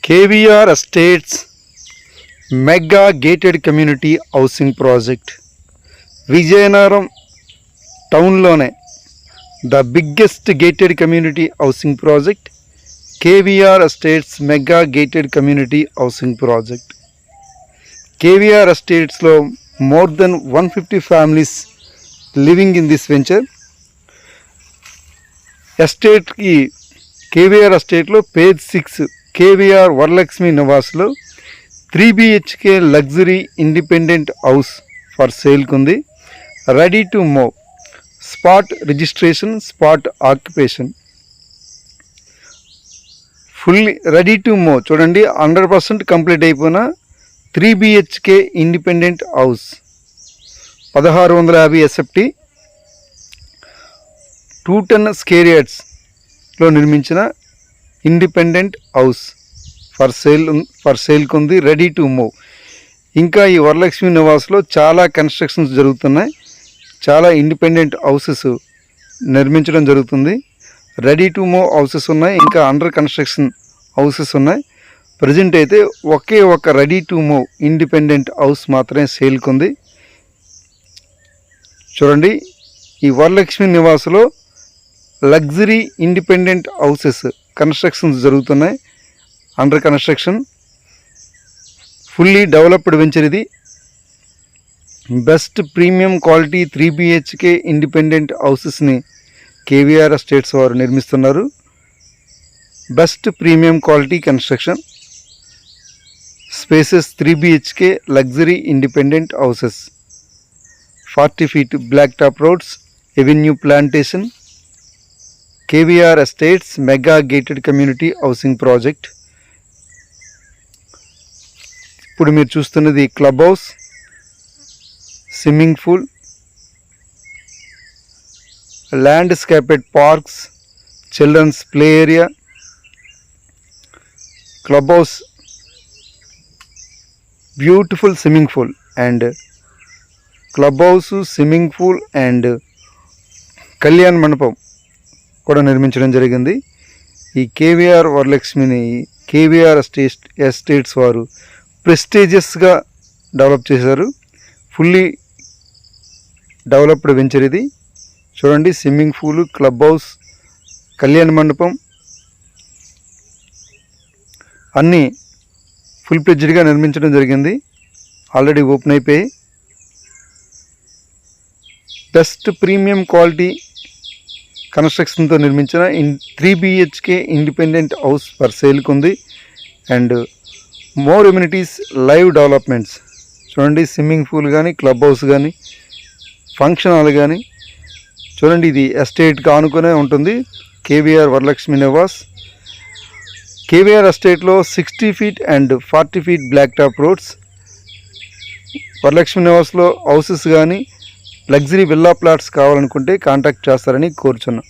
KVR Estates Mega Gated Community Housing Project. Vijayanagaram town lone the biggest gated community housing project. KVR Estates Mega Gated Community Housing Project. KVR Estates lo more than 150 families living in this venture. Estate ki KVR Estate lo page 6 KVR Varalakshmi Niwas lo 3 BHK luxury independent house for sale kundi. Ready to move, spot registration, spot occupation, fully ready to move. చూడండి 100% complete అయిపోయిన 3 BHK independent house 1650 SFT 210 square యార్డ్స్లో నిర్మించిన independent house for sale కుంది. Ready to move. ఇంకా ఈ వరలక్ష్మి నివాస్లో చాలా constructions జరుగుతున్నాయి. చాలా ఇండిపెండెంట్ హౌసెస్ నిర్మించడం జరుగుతుంది. రెడీ టు మూవ్ హౌసెస్ ఉన్నాయి, ఇంకా అండర్ కన్స్ట్రక్షన్ హౌసెస్ ఉన్నాయి. ప్రజెంట్ అయితే ఒకే ఒక ready to move independent house మాత్రమే సేల్కుంది. చూడండి, ఈ వరలక్ష్మి నివాస్లో లగ్జరీ ఇండిపెండెంట్ హౌసెస్ కన్స్ట్రక్షన్స్ జరుగుతున్నాయి. Under construction, fully developed venture ఇది. Best premium quality 3 BHK independent హౌసెస్ని KVR ఎస్టేట్స్ వారు నిర్మిస్తున్నారు. Best premium quality construction, spaces 3 BHK luxury independent houses, 40 feet black top roads, avenue plantation. KVR estates mega gated community housing project. ఇప్పుడు మీరు చూస్తున్నది club house, swimming pool, landscaped parks, children's play area. Club house, beautiful swimming pool and club house, swimming pool and కళ్యాణ మండపం కూడా నిర్మించడం జరిగింది. ఈ KVR వరలక్ష్మిని KVR estates వారు ప్రెస్టీజియస్గా డెవలప్ చేశారు. ఫుల్లీ డెవలప్డ్ వెంచర్ ఇది. చూడండి, స్విమ్మింగ్ పూల్, క్లబ్ హౌస్, కళ్యాణ మండపం అన్నీ ఫుల్ ప్లెడ్జ్డ్గా నిర్మించడం జరిగింది. ఆల్రెడీ ఓపెన్ అయిపోయి బెస్ట్ ప్రీమియం క్వాలిటీ కన్స్ట్రక్షన్తో నిర్మించిన 3 BHK ఇండిపెండెంట్ హౌస్ ఫర్ సేల్కి ఉంది. And more amenities, live developments. చూడండి, స్విమ్మింగ్ పూల్ కానీ, క్లబ్ హౌస్ కానీ, ఫంక్షన్ హాల్ కానీ. చూడండి, ఇది ఎస్టేట్కి ఆనుకునే ఉంటుంది. KVR వరలక్ష్మి నివాస్. KVR ఎస్టేట్లో 60 feet and 40 feet black top roads. Varalakshmi నివాస్లో హౌసెస్ కానీ లగ్జరీ విల్లా ప్లాట్స్ కావాలనుకుంటే కాంటాక్ట్ చేస్తారని కోరుచున్నాం.